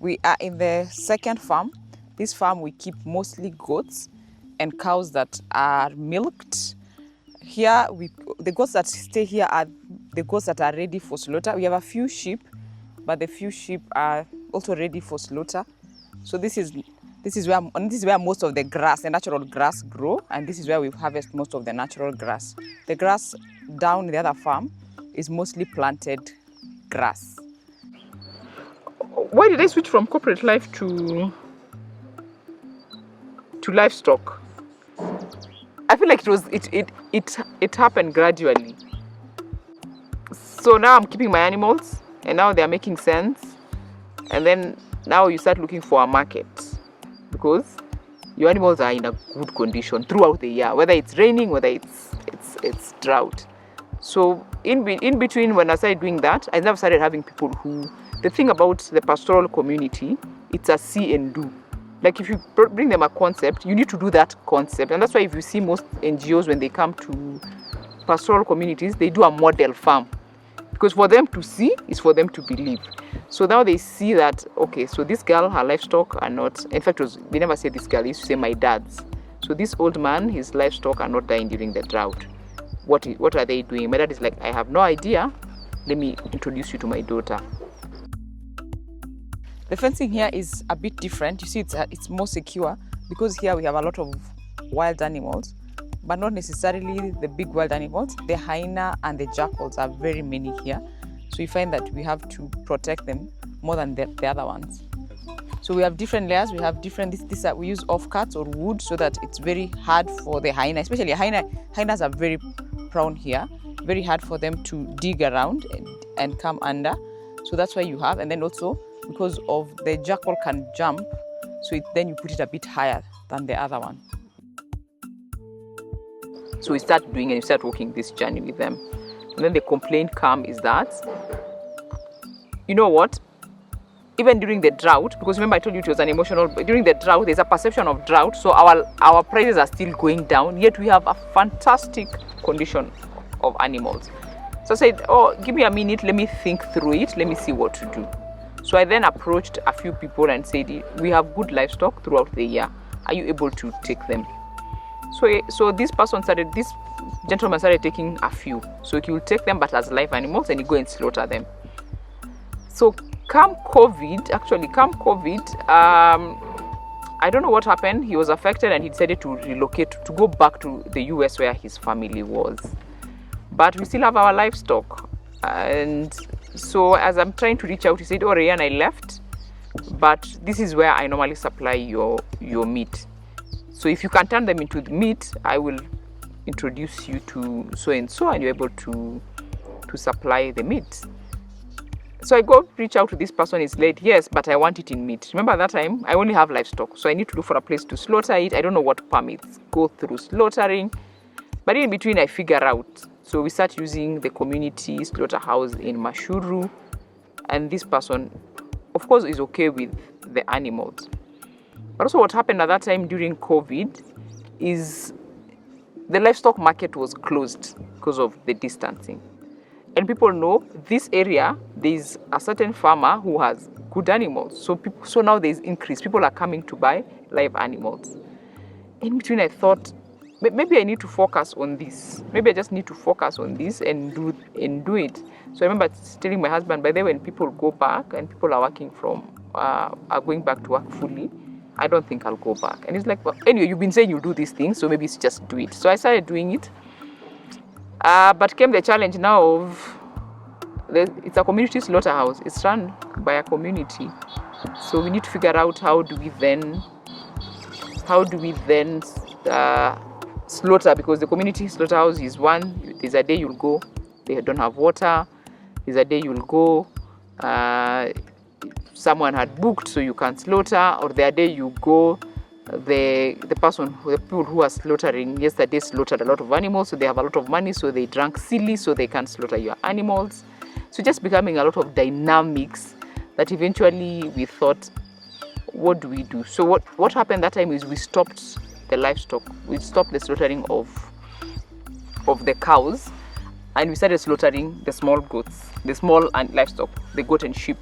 We are in the second farm. This farm we keep mostly goats and cows that are milked. Here, the goats that stay here are the goats that are ready for slaughter. We have a few sheep, but the few sheep are also ready for slaughter. So this is where most of the grass, the natural grass, grow, and this is where we harvest most of the natural grass. The grass down the other farm is mostly planted grass. Why did I switch from corporate life to livestock? I feel like it happened gradually. So now I'm keeping my animals, and now they are making sense. And then now you start looking for a market because your animals are in a good condition throughout the year, whether it's raining, whether it's drought. So in between, when I started doing that, I now started having people who. The thing about the pastoral community, it's a see and do. Like if you bring them a concept, you need to do that concept. And that's why if you see most NGOs, when they come to pastoral communities, they do a model farm. Because for them to see is for them to believe. So now they see that, okay, so this girl, her livestock are not, in fact, they never say this girl, they used to say my dad's. So this old man, his livestock are not dying during the drought. What are they doing? My dad is like, I have no idea. Let me introduce you to my daughter. The fencing here is a bit different. You see, it's more secure because here we have a lot of wild animals, but not necessarily the big wild animals. The hyena and the jackals are very many here. So you find that we have to protect them more than the other ones. So we have different layers. We have different, we use offcuts or wood so that it's very hard for the hyena, especially hyenas are very prone here, very hard for them to dig around and come under. So that's why you have, and then also because of the jackal can jump, so then you put it a bit higher than the other one. So we start doing and we start walking this journey with them. And then the complaint come is that, you know what, even during the drought, because remember I told you it was an emotional, during the drought there's a perception of drought, so our prices are still going down, yet we have a fantastic condition of animals. So I said, oh, give me a minute, let me think through it, let me see what to do. So I then approached a few people and said, we have good livestock throughout the year. Are you able to take them? So this gentleman started taking a few. So he will take them, but as live animals, and he go and slaughter them. So come COVID, I don't know what happened. He was affected and he decided to relocate, to go back to the US where his family was. But we still have our livestock. And so as I'm trying to reach out, he said, oh, Rayan, I left, but this is where I normally supply your meat. So if you can turn them into the meat, I will introduce you to so-and-so and you're able to supply the meat. So I go reach out to this person, it's late, yes, but I want it in meat. Remember that time, I only have livestock, so I need to look for a place to slaughter it. I don't know what permits go through slaughtering, but in between I figure out. So we start using the community slaughterhouse in Mashuru, and this person, of course, is okay with the animals. But also what happened at that time during COVID is the livestock market was closed because of the distancing. And people know this area, there's a certain farmer who has good animals. So now there's increase. People are coming to buy live animals. In between, I thought, maybe I need to focus on this. Maybe I just need to focus on this and do it. So I remember telling my husband, by the way, when people go back and people are working are going back to work fully, I don't think I'll go back. And he's like, well, anyway, you've been saying you'll do these things, so maybe it's just do it. So I started doing it. But came the challenge now of, it's a community slaughterhouse. It's run by a community. So we need to figure out how do we then slaughter, because the community slaughterhouse is one, there's a day you'll go, they don't have water, there's a day you'll go, someone had booked so you can slaughter, or the day you go, the people who are slaughtering yesterday slaughtered a lot of animals, so they have a lot of money, so they drank silly, so they can slaughter your animals. So just becoming a lot of dynamics that eventually we thought, what do we do? So what happened that time is we stopped the livestock. We stopped the slaughtering of the cows, and we started slaughtering the small goats, the small livestock, the goat and sheep.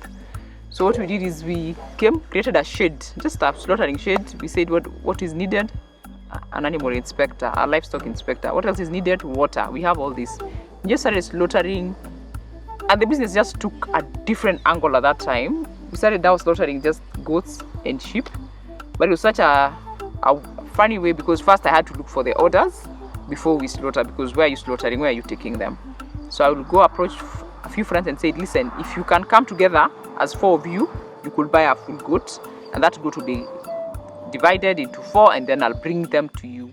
So what we did is we created a shed, just a slaughtering shed. We said what is needed, an animal inspector, a livestock inspector. What else is needed? Water. We have all this. We just started slaughtering, and the business just took a different angle at that time. We started now slaughtering just goats and sheep, but it was such a funny way, because first I had to look for the orders before we slaughter, because where are you slaughtering, where are you taking them? So I will go approach a few friends and say, listen, if you can come together as 4 of you, you could buy a full goat, and that goat will be divided into 4, and then I'll bring them to you.